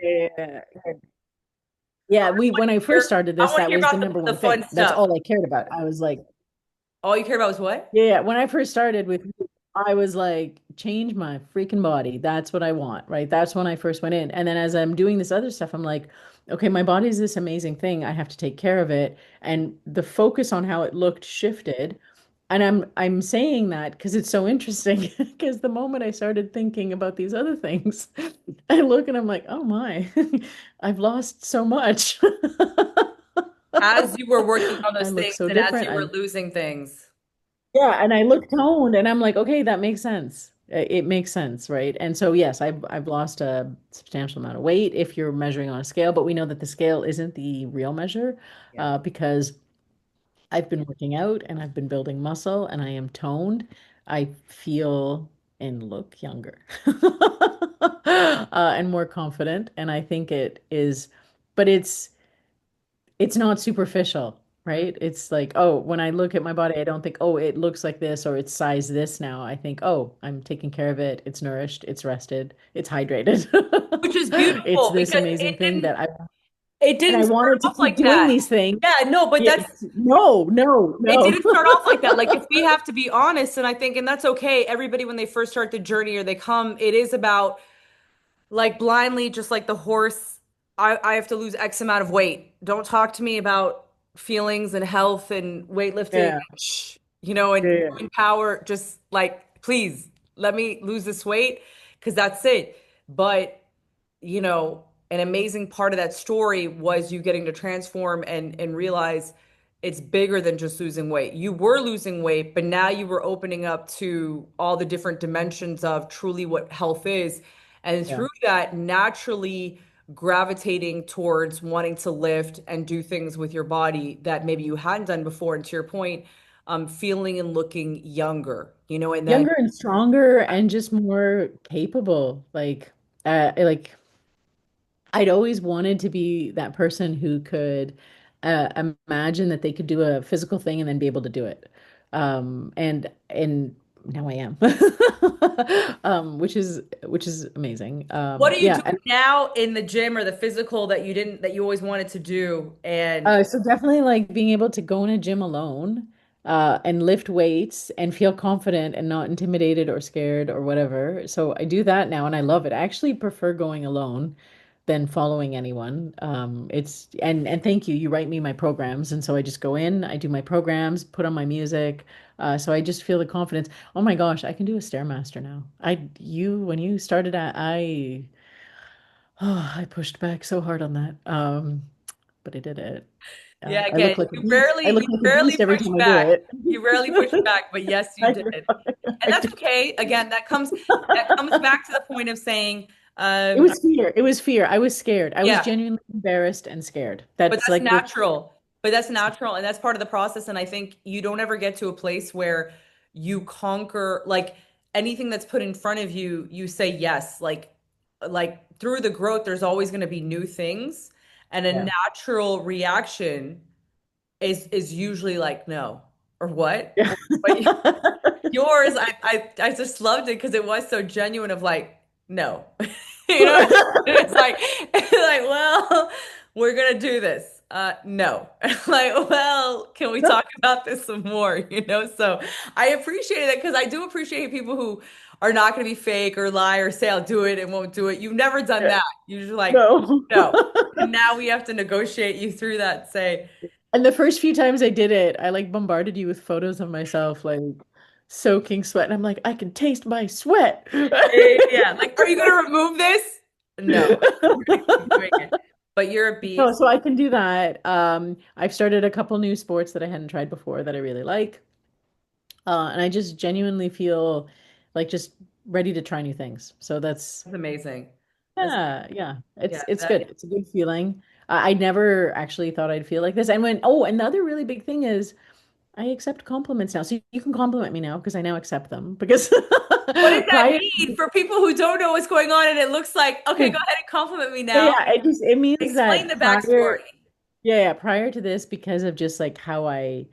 Yeah. Yeah, when I first started I this, want to that hear was the about number the one fun thing. That's stuff. all I cared about. I was like, All you care about was what? yeah, yeah. When I first started with you, I was like, change my freaking body. That's what I want, right? That's when I first went in. And then as I'm doing this other stuff, I'm like, okay, my body's this amazing thing. I have to take care of it. And the focus on how it looked shifted. And I'm saying that because it's so interesting. Because the moment I started thinking about these other things, I look and I'm like, oh my, I've lost so much. As you were working on I those look things so and as different. you were losing things. Yeah, and I look toned and I'm like, okay, that makes sense. It makes sense, right? And so yes, I've lost a substantial amount of weight if you're measuring on a scale, but we know that the scale isn't the real measure, Yeah. because I've been working out and I've been building muscle and I am toned. I feel and look younger, and more confident. And I think it is, but it's not superficial, Mm. right? It's like, oh, when I look at my body, I don't think, oh, it looks like this or it's size this now. I think, oh, I'm taking care of it. It's nourished, it's rested, it's hydrated. Which is It's beautiful this because amazing thing that it and I didn't start wanted to off keep like doing that. these things. Yeah, no, but Yeah, no, no, it no. didn't start off like that. Like if we have to be honest, and I think, and that's okay, everybody when they first start the journey or they come, it is about like blindly, just like the horse, I have to lose X amount of weight. Don't talk to me about feelings and health and weightlifting, Yeah, and yeah, growing power. Just like, please let me lose this weight because that's it. But an amazing part of that story was you getting to transform and realize it's bigger than just losing weight. You were losing weight, but now you were opening up to all the different dimensions of truly what health is. And yeah. through that, naturally gravitating towards wanting to lift and do things with your body that maybe you hadn't done before. And to your point, feeling and looking younger, and then Younger and stronger and just more capable. Like I'd always wanted to be that person who could imagine that they could do a physical thing and then be able to do it. And now I am. Which is amazing. What do you Yeah, do now in the gym or the physical that you didn't that you always wanted to do? And so definitely like being able to go in a gym alone, and lift weights and feel confident and not intimidated or scared or whatever. So I do that now and I love it. I actually prefer going alone than following anyone. And thank you. You write me my programs, and so I just go in, I do my programs, put on my music. So I just feel the confidence. Oh my gosh, I can do a Stairmaster now. When you started I pushed back so hard on that. But I did it. yeah, I again, look like a beast. I look you like a beast rarely every push time I do back. it. You rarely push back, but yes, you I did. do. And I that's do. okay. Again, that comes back to the point of saying, It was fear. It was fear. I was scared. I was yeah, genuinely embarrassed and scared. but That's that's like the natural. But that's natural, and that's part of the process. And I think you don't ever get to a place where you conquer like anything that's put in front of you, you say yes. Like through the growth, there's always going to be new things, and a yeah. natural reaction is usually like no or what. Yeah. But yours, I just loved it because it was so genuine of like, no. You know, it's like well, we're gonna do this. No. Like, well, can we talk about this some more? You know, so I appreciate it because I do appreciate people who are not gonna be fake or lie or say I'll do it and won't do it. You've never done Yeah. that. You're just like, No. no. And now we have to negotiate you through that, say, And the first few times I did it, I like bombarded you with photos of myself like soaking sweat. And I'm like, I can taste my sweat. yeah, like, are you gonna remove this? No, we're gonna keep doing it. But you're a No, beast. so I can do that. I've started a couple new sports that I hadn't tried before that I really like. And I just genuinely feel like just ready to try new things. So that's, That's amazing. That's yeah, yeah, it's that good. It's a good feeling. I never actually thought I'd feel like this. And the other really big thing is I accept compliments now. So you can compliment me now because I now accept them because what does that prior, mean for people who don't know what's going on and it looks like, okay, go ahead and compliment me yeah, now. yeah, it means Explain that the backstory. prior to this, because of just like how I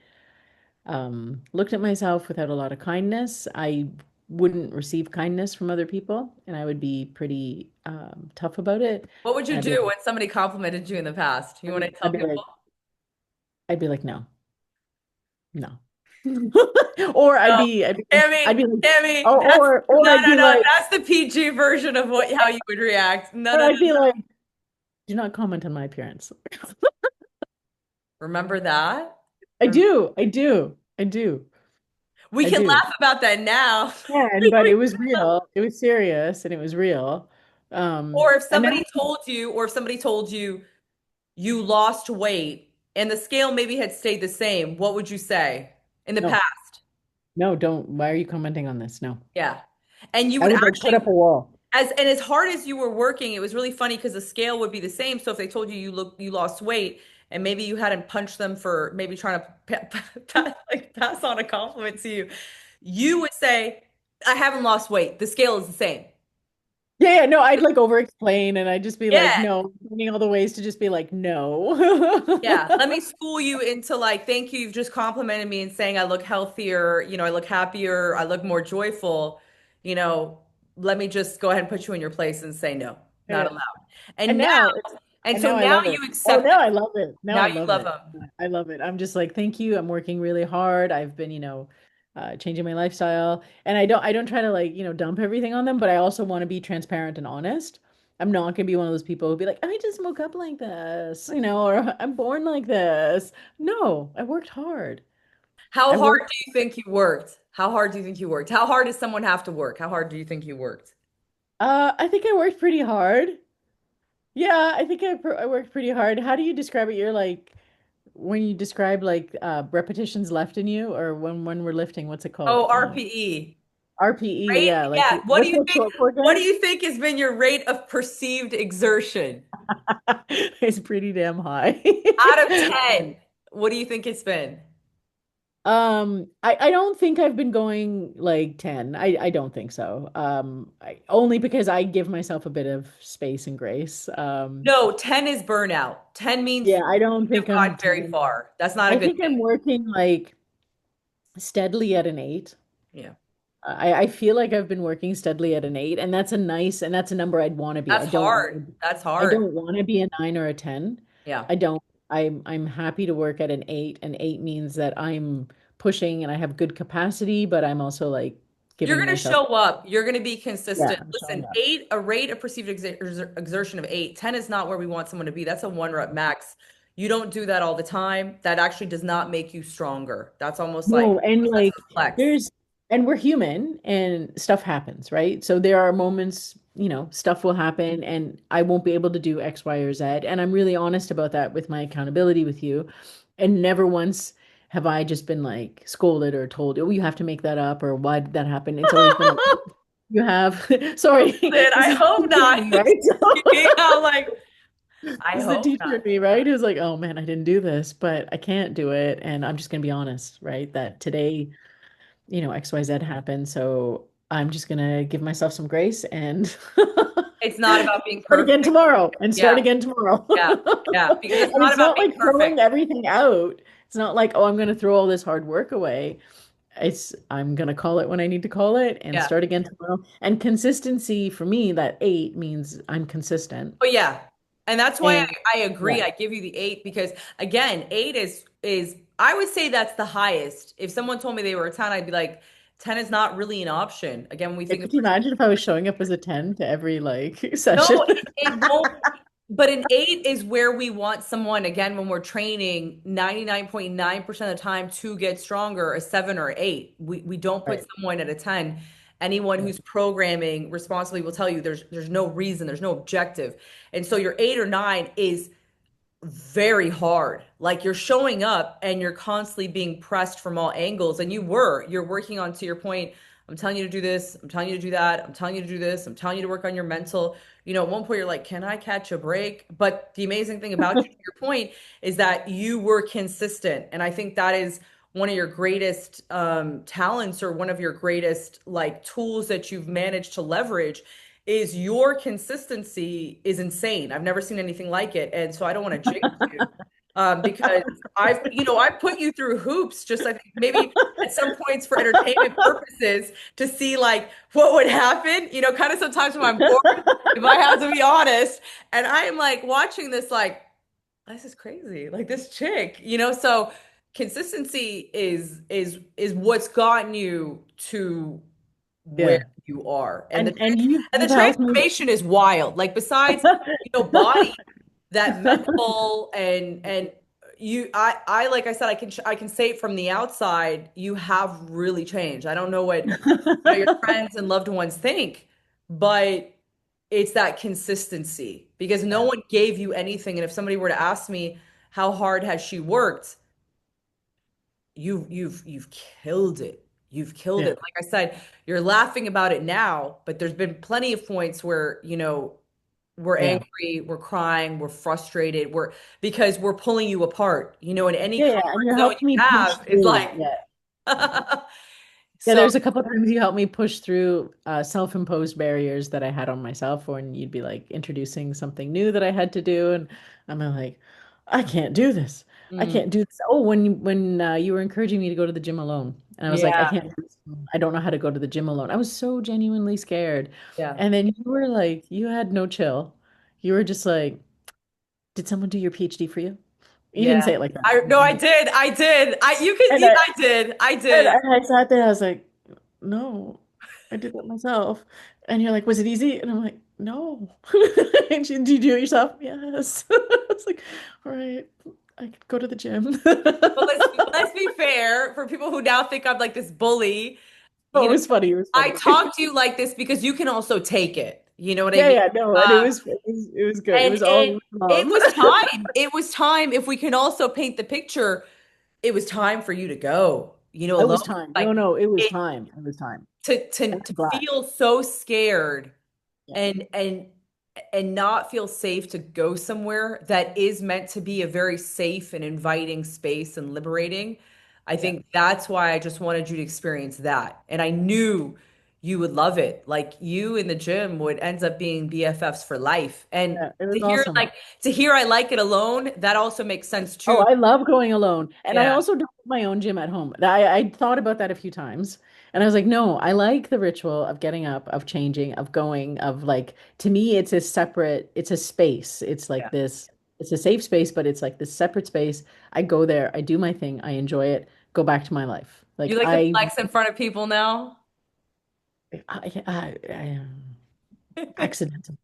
looked at myself without a lot of kindness, I wouldn't receive kindness from other people, and I would be pretty tough about it. What would you And do when somebody complimented you in the past? You want to tell I'd be people? like, no, no, or No, I'd Tammy, be like, Tammy, that's or no, I'd no, be no. like, That's the PG version of what how you would react. No, or no, no. I'd be like, do not comment on my appearance. Remember that? I Remember? do, I do, I do, We I can do. laugh about that now. And but it was real. It was serious, and it was real. And now, Or if somebody told you you lost weight and the scale maybe had stayed the same, what would you say in the no, past? no, don't. Why are you commenting on this? No, Yeah. And you I would would like put actually up a wall. as hard as you were working, it was really funny because the scale would be the same. So if they told you you lost weight and maybe you hadn't punched them for maybe trying to like pass on a compliment to you, you would say, I haven't lost weight. The scale is the same. Yeah, yeah, no, I'd like over explain, and I'd just be like, Yeah. no, finding all the ways to just be like, no. Yeah, let me school you into like, thank you. You've just complimented me and saying I look healthier, I look happier, I look more joyful. You know, let me just go ahead and put you in your place and say no, not Yeah. allowed. And And now, now and and so now I now love it. you Oh, accept now it. I love it. Now Now I you love love it. them. I love it. I'm just like, thank you. I'm working really hard. I've been, changing my lifestyle. And I don't try to like, dump everything on them, but I also want to be transparent and honest. I'm not gonna be one of those people who be like, I just woke up like this, or I'm born like this. No, I worked hard. How I hard worked. do you think you worked? How hard do you think you worked? How hard does someone have to work? How hard do you think you worked? I think I worked pretty hard. Yeah, I think I worked pretty hard. How do you describe it? You're like when you describe like repetitions left in you, or when we're lifting, what's it called? Oh, RPE. RPE, Rate? yeah. Like Yeah. what's that short for What do again? you think has been your rate of perceived exertion? It's pretty damn high. Out of 10, what do you think it's been? I don't think I've been going like 10. I don't think so. Only because I give myself a bit of space and grace. No, 10 is burnout. 10 means Yeah, you I don't have think I'm gotten very 10. far. That's not a I good think thing. I'm working like steadily at an 8. Yeah. I feel like I've been working steadily at an 8, and that's a number I'd want to be. That's hard. That's I hard. don't want to be a 9 or a 10. Yeah. I don't. I'm happy to work at an 8. An 8 means that I'm pushing and I have good capacity, but I'm also like You're giving going to myself, show up. You're going to be yeah, consistent. I'm showing Listen, up. eight, a rate of perceived exertion of eight. 10 is not where we want someone to be. That's a one rep max. You don't do that all the time. That actually does not make you stronger. That's almost like, No, and that's like a flex. there's and we're human and stuff happens, right? So there are moments, stuff will happen and I won't be able to do X, Y, or Z. And I'm really honest about that with my accountability with you. And never once have I just been like scolded or told, oh, you have to make that up or why did that happen? It's always been like, you have, sorry, Then this I is the hope teacher in not. me, right? Yeah, like, I This is the hope teacher in not. me, right? Who's like, oh man, I didn't do this, but I can't do it. And I'm just gonna be honest, right? That today XYZ happened. So I'm just gonna give myself some grace and It's not about being start again perfect. tomorrow and start Yeah, again tomorrow. yeah, yeah. Because it's And not it's about not being like throwing perfect. everything out. It's not like, oh, I'm gonna throw all this hard work away. I'm gonna call it when I need to call it and Yeah. start again tomorrow. And consistency for me, that 8 means I'm consistent. Oh yeah. And that's why And I agree. yeah, I give you the eight because again, eight is I would say that's the highest. If someone told me they were a 10, I'd be like, 10 is not really an option. Again, when we yeah, think of could you imagine if I was showing up as a 10 to every like session? no, it won't. But an eight is where we want someone, again, when we're training 99.9% of the time to get stronger, a seven or eight. We don't put Right. someone at a 10. Anyone Yeah. who's programming responsibly will tell you there's no reason, there's no objective. And so your eight or nine is very hard. Like you're showing up and you're constantly being pressed from all angles. And you're working on, to your point, I'm telling you to do this, I'm telling you to do that, I'm telling you to do this, I'm telling you to work on your mental. At one point you're like, can I catch a break? But the amazing thing about you, to your point, is that you were consistent. And I think that is one of your greatest talents or one of your greatest like tools that you've managed to leverage is your consistency is insane. I've never seen anything like it. And so I don't want to jinx you because I've put you through hoops just I think maybe at some points for entertainment purposes to see like what would happen, kind of sometimes when I'm bored, if I have to be honest. And I am like watching this like, this is crazy. Like this chick, so consistency is what's gotten you to where Yeah. you are. And the And you've and the you've helped me. transformation is wild. Like besides, body, that mental and I like I said, I can say it from the outside, you have really changed. I don't know what your friends and loved ones think, but it's that consistency because no Yeah. one gave you anything. And if somebody were to ask me how hard has she worked, you've killed it. You've killed Yeah. it. Like I said, you're laughing about it now, but there's been plenty of points where, we're Yeah. angry, we're crying, we're frustrated, because we're pulling you apart. And any Yeah, yeah. And comfort you zone helped you me push have is through. like Yeah. Yeah, so there's a couple of times you helped me push through self-imposed barriers that I had on myself when you'd be like introducing something new that I had to do, and I'm like, I can't do this. I mm, can't do this. Oh, when you were encouraging me to go to the gym alone, and I was like, I yeah, can't do this. I don't know how to go to the gym alone. I was so genuinely scared. yeah, And then you were like, you had no chill. You were just like, did someone do your PhD for you? You didn't yeah. say it like that. I no, I did. You could And see I, I did. I and did. I sat there, I was like, no, I did that myself. And you're like, was it easy? And I'm like, no. And did you do it yourself? Yes. It's like, all right, I could go to the gym. But let's be fair for people who now think I'm like this bully. Oh, You it know, was funny. It was I funny. talk to you like this because you can also take it. You know what I Yeah, mean? yeah, no, and it was good. It And was it all it love. was time. It was time. If we can also paint the picture, it was time for you to go. It Alone. was time. No, Like no, it was it time. It was time. to And to I'm glad. feel so scared Yeah. and not feel safe to go somewhere that is meant to be a very safe and inviting space and liberating. I Yeah. think that's why I just wanted you to experience that. And I knew you would love it. Like you in the gym would end up being BFFs for life. And Yeah, it was awesome. to hear I like it alone, that also makes sense Oh, too. I love going alone. And I Yeah. also do my own gym at home. I thought about that a few times. And I was like, no, I like the ritual of getting up, of changing, of going, of like, to me, it's a separate, it's a space. It's like Yeah. this, it's a safe space, but it's like this separate space. I go there, I do my thing, I enjoy it, go back to my life. You Like like to flex in front of people now? I accidentally.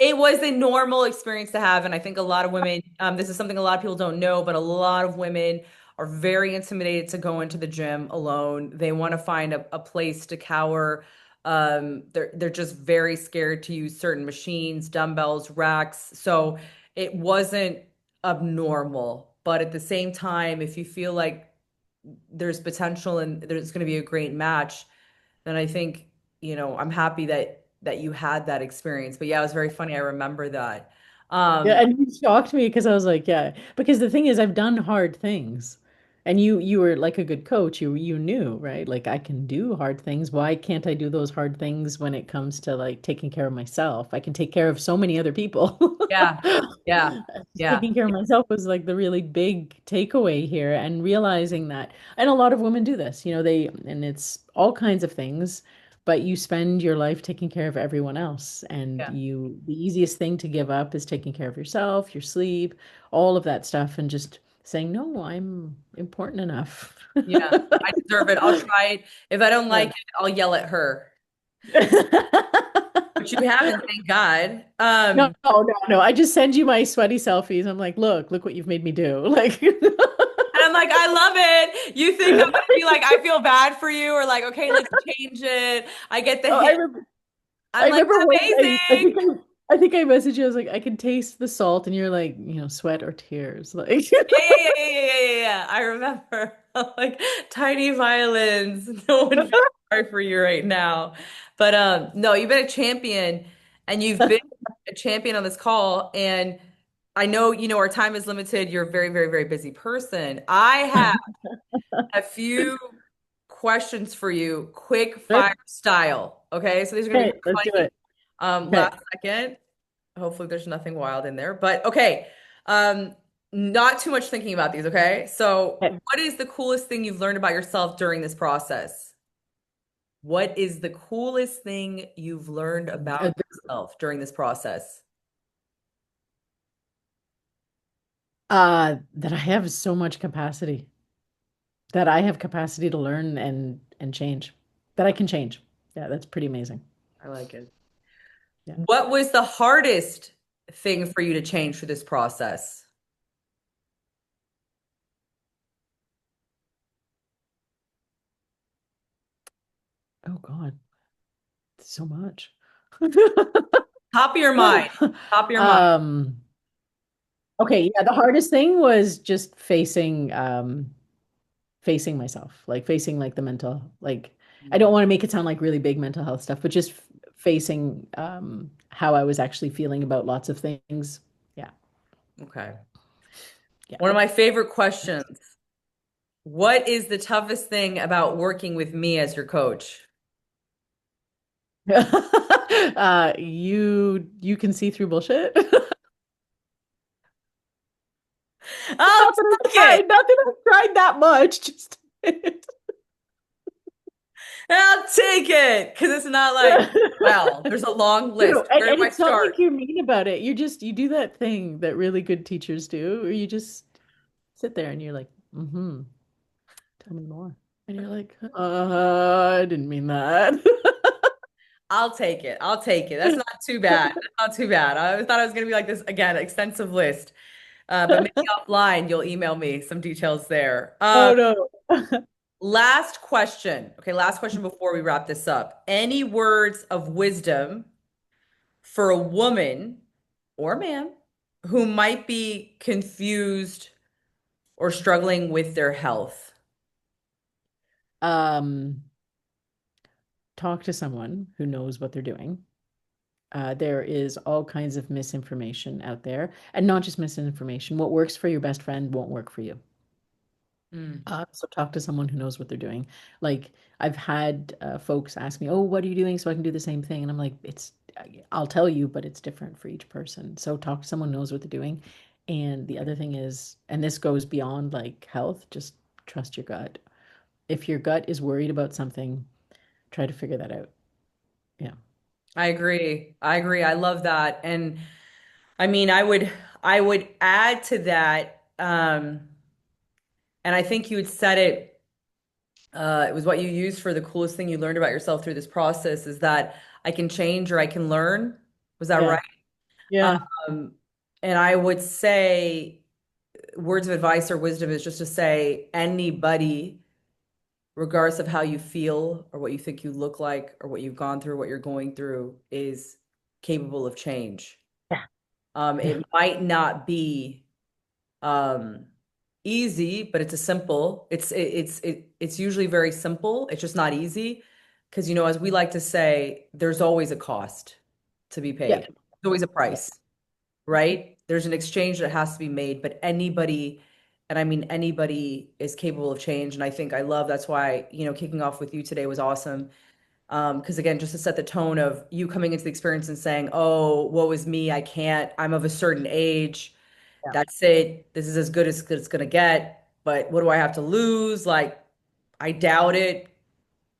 It was a normal experience to have, and I think a lot of women, this is something a lot of people don't know, but a lot of women are very intimidated to go into the gym alone. They want to find a place to cower. They're just very scared to use certain machines, dumbbells, racks. So it wasn't abnormal, but at the same time, if you feel like there's potential and there's going to be a great match, then I think, I'm happy that you had that experience. But yeah, it was very funny. I remember that. Yeah, Um, and you shocked me because I was like, yeah, because the thing is I've done hard things. And you were like a good coach. You knew, right? Like I can do hard things. Why can't I do those hard things when it comes to like taking care of myself? I can take care of so many other people. yeah, yeah, Just yeah, taking care of myself was like the really big takeaway here and realizing that, and a lot of women do this, and it's all kinds of things, but you spend your life taking care of everyone else. And yeah, the easiest thing to give up is taking care of yourself, your sleep, all of that stuff, and just saying, no, I'm important enough. yeah. I deserve it. I'll try it. If I don't like Yeah. it, I'll yell at her. But you haven't, thank God. No, no, no, no. I just send you my sweaty selfies. I'm like, look what you've made me do. Like, And I'm like, I love it. You think I'm gonna be like, I feel bad for you, or like, okay, let's change it. I get the oh, hint. I I'm like, remember once amazing. I think I messaged you. I was like, I can taste the salt, and you're like, sweat or tears. Like, Yeah. I remember like tiny violins. No one feels sorry for you right now. But no, you've been a champion and you've been a champion on this call. And I know, our time is limited. You're a very, very, very busy person. I have a few questions for you, quick fire Sure. style. Okay. So these are gonna be Okay, let's do funny. it. Last Okay. second. Hopefully there's nothing wild in there. But okay. Um, not too much thinking about these, okay? So, Okay. what is the coolest thing you've learned about yourself during this process? What is the coolest thing you've learned about Uh, yourself during this process? that I have so much capacity, that I have capacity to learn and change, that I can change. Yeah, that's pretty amazing. I like it. Yeah. What was the hardest thing for you to change through this process? Oh God, so much. Top of your mind. Top of your mind. Um, okay, yeah, the hardest thing was just facing myself, like facing like the mental, like I don't want to make it sound like really big mental health stuff, but just facing how I was actually feeling about lots of things. Yeah. Okay. Yeah. One of my favorite questions. What is the toughest thing about working with me as your coach? You can see through bullshit. I'll take it. Not that I've tried that much. Just I'll take it. Because it's not like, well, there's a long list. Where and do I it's not start? like you're mean about it. You do that thing that really good teachers do, where you just sit there and you're like, mm-hmm, tell me more. And you're like, I didn't mean that. I'll take it. I'll take it. That's not too bad. That's not too bad. I thought it was going to be like this, again, extensive list. But maybe offline, you'll email me some details there. Oh no. Last question. Okay, last question before we wrap this up. Any words of wisdom for a woman or man who might be confused or struggling with their health? Um, talk to someone who knows what they're doing. There is all kinds of misinformation out there, and not just misinformation. What works for your best friend won't work for you. Mm. So talk to someone who knows what they're doing. Like I've had folks ask me, "Oh, what are you doing so I can do the same thing?" And I'm like, I'll tell you, but it's different for each person. So talk to someone who knows what they're doing. And the other thing is, and this goes beyond like health, just trust your gut. If your gut is worried about something, try to figure that out. Yeah. I agree. I agree. I love that. And I mean, I would add to that, and I think you had said it, it was what you used for the coolest thing you learned about yourself through this process is that I can change or I can learn. Was that Yeah. right? Yeah. Um, and I would say words of advice or wisdom is just to say anybody, regardless of how you feel or what you think you look like or what you've gone through, what you're going through, is capable of change. Yeah. Yeah. It might not be um, easy, but it's a simple. It's usually very simple. It's just not easy because as we like to say, there's always a cost to be Yeah. paid. There's always a Yeah. price, right? There's an exchange that has to be made, but anybody, and I mean anybody, is capable of change. And I think I love that's why, kicking off with you today was awesome. Because again, just to set the tone of you coming into the experience and saying, "Oh, woe is me, I can't. I'm of a certain age. Yeah. That's it. This is as good as it's gonna get. But what do I have to lose? Like, I doubt it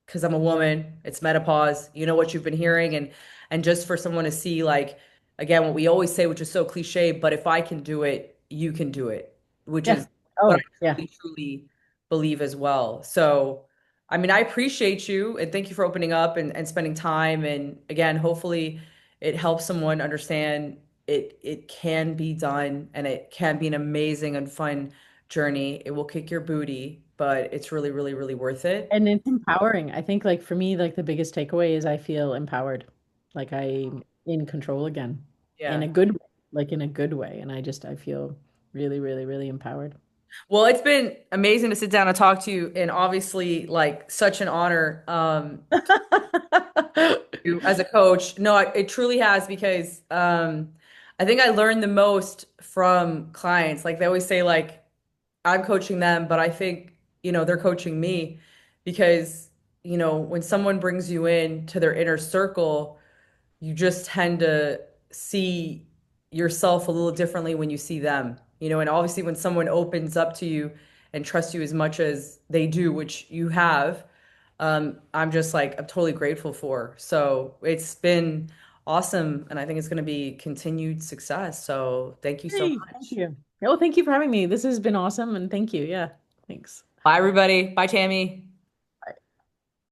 because I'm a woman. It's menopause. You know what you've been hearing, and just for someone to see, like, again, what we always say, which is so cliche, but if I can do it, you can do it, which Yeah. is what Oh, I yeah. truly, truly believe as well. So, I mean, I appreciate you and thank you for opening up and spending time. And again, hopefully it helps someone understand it can be done and it can be an amazing and fun journey. It will kick your booty, but it's really, really, really worth it. And it's empowering. I think like for me, like the biggest takeaway is I feel empowered. Like I'm in control again in a Yeah. good way, like in a good way. And I feel really, really, really empowered. Well, it's been amazing to sit down and talk to you, and obviously, like, such an honor you as a coach. No, it truly has because I think I learned the most from clients. Like they always say, like I'm coaching them, but I think they're coaching me because when someone brings you in to their inner circle, you just tend to see yourself a little differently when you see them, and obviously when someone opens up to you and trusts you as much as they do, which you have, I'm just like, I'm totally grateful for. So it's been awesome. And I think it's going to be continued success. So thank you so Hey, thank much. you. Oh, thank you for having me. This has been awesome and thank you. Yeah, thanks. Bye, everybody. Bye, Tammy.